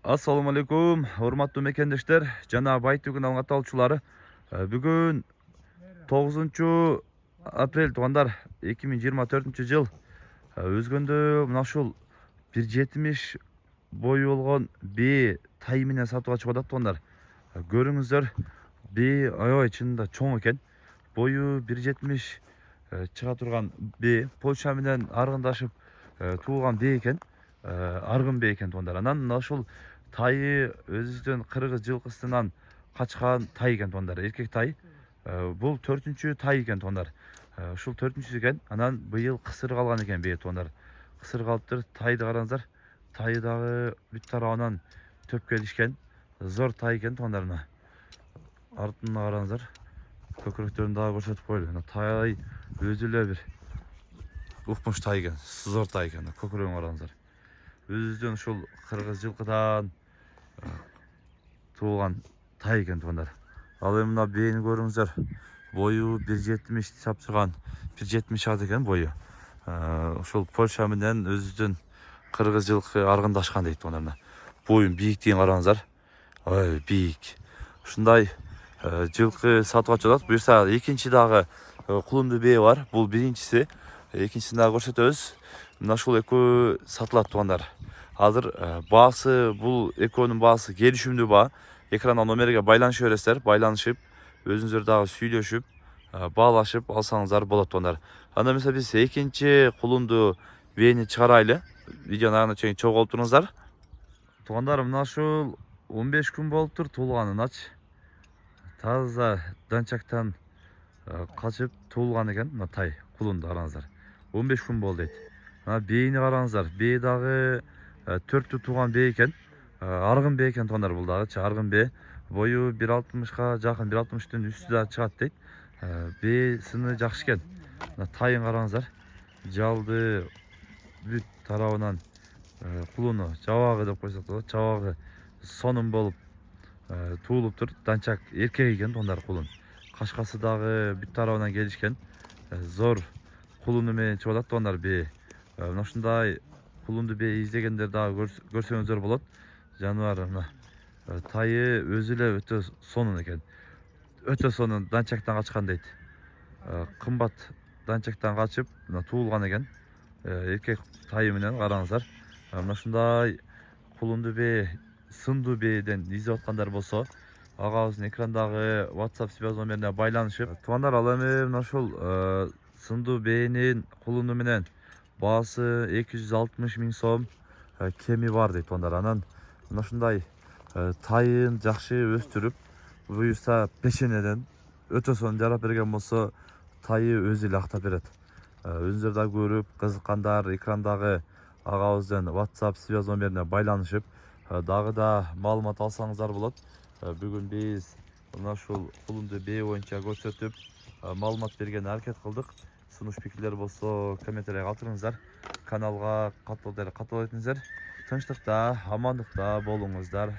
Assalamu alaikum, hormatly mekendештер жана Байтүгүн алгат алчулары. Бүгүн 9 апрель туугандар 2024 жыл. Өзгөндө мына ушул 1,70 бою болгон бээ тай менен сатууга чыгып атат туугандар. Көрүңүздөр, бээ аябай чынында чоң экен. Бою 1,70 чыга турган бээ Польша менен аргындашып туулган бээ экен. Аргын бээ экен туугандар. Анан мына ушул тайы өзүбүздүн кыргыз жылкысынан качкан тай экен туугандар. Эркек тай. Бул 4-чү тай экен туугандар. Ушул 4-чүсү экен. Анан быйыл кысыр калган экен бээ туугандар. Кысыр калыптыр. Тайды караңыздар. Тайы дагы бүт тарабынан төп келишкен. Зор тай экен туугандар. Мына артына караңыздар. Көкүрөктөрүн дагы көрсөтүп коелу. Мына тай өзү эле бир укмуш тай экен. Зор тай экен. Көкүрөгүн караңыздар. Өзүбүздүн ушул кыргыз жылкыдан туулган тай экен туугандар. Ал эми мына бээни көрүңүздөр. Бою 1,70 чапчырган. 1,70 чыгат экен бою. Ушул Польша менен өзүбүздүн кыргыз жылкы аргындашкан дейт туугандар. Боюн бийиктигин караңыздар. Ой, бийик. Ушундай жылкы сатууга чыгат. Буюрса экинчи дагы кулунду бээ бар. Бул биринчиси. Экинчисин дагы көрсөтөбүз. Мына ушул экөө сатылат туугандар. Азыр баасы, бул экөөнүн баасы келишимдүү баа. Экрандан номерге байланыша бересиздер. Байланышып, өзүңүздөр дагы сүйлөшүп, баалашып алсаңыздар болот туугандар. Анда эмесе биз экинчи кулунду бээни чыгарайлы. Видеонун агына чейин чогуу болуп туруңуздар. Туугандар, мына ушул 15 күн болуптур туулганыначы. Таза данчактан качып туулган экен мына тай, кулунду караңыздар. 15 күн болду дейт. Мына бээни караңыздар. Бээ дагы 4-түү тууган бээ экен. Аргын бээ экен туугандар, бул дагычы аргын бээ. Бою 1,60га жакын, 1,60тын үстү да чыгат дейт. Бээ сыны жакшы экен. Мына тайын караңыздар. Жалды бүт тарабынан кулуну жабагы деп койсок болот. Жабагы сонун болуп туулуптур. Данчак эркек экен туугандар кулун. Кашкасы дагы бүт тарабынан келишкен. Зор кулуну менен чыгып атат туугандар бээ. Мына ушундай кулунду бээ издегендер дагы көрсөңүздөр болот. Жаныбар мына тайы өзү эле өтө сонун экен. Өтө сонун данчактан качкан дейт. Кымбат данчактан качып, мына туулган экен. Эркек тайы менен караңыздар. Мына ушундай кулунду бээ, сындуу бээден издеп аткандар болсо, агабыздын экрандагы WhatsApp связь номерине байланышып, туугандар, ал эми мына ушул сындуу бээнин кулуну менен баасы 260 000 сом кеми бар дейт туугандар. Анан мына ушундай тайын жакшы өстүрүп, буюрса пешенеден өтө сонун жарап берген болсо, тайы өзү эле актап берет. Өзүңүздөр да көрүп, кызыккандар экрандагы агабыздын WhatsApp связь номерине байланышып, дагы да маалымат алсаңыздар болот. Бүгүн биз мына ушул кулунду бээ боюнча көрсөтүп, маалымат берген аракет кылдык. Сунуш пикирлер болсо комментарий калтырыңыздар. Каналга катталып этиңиздер. Тынчтыкта, амандыкта болуңуздар.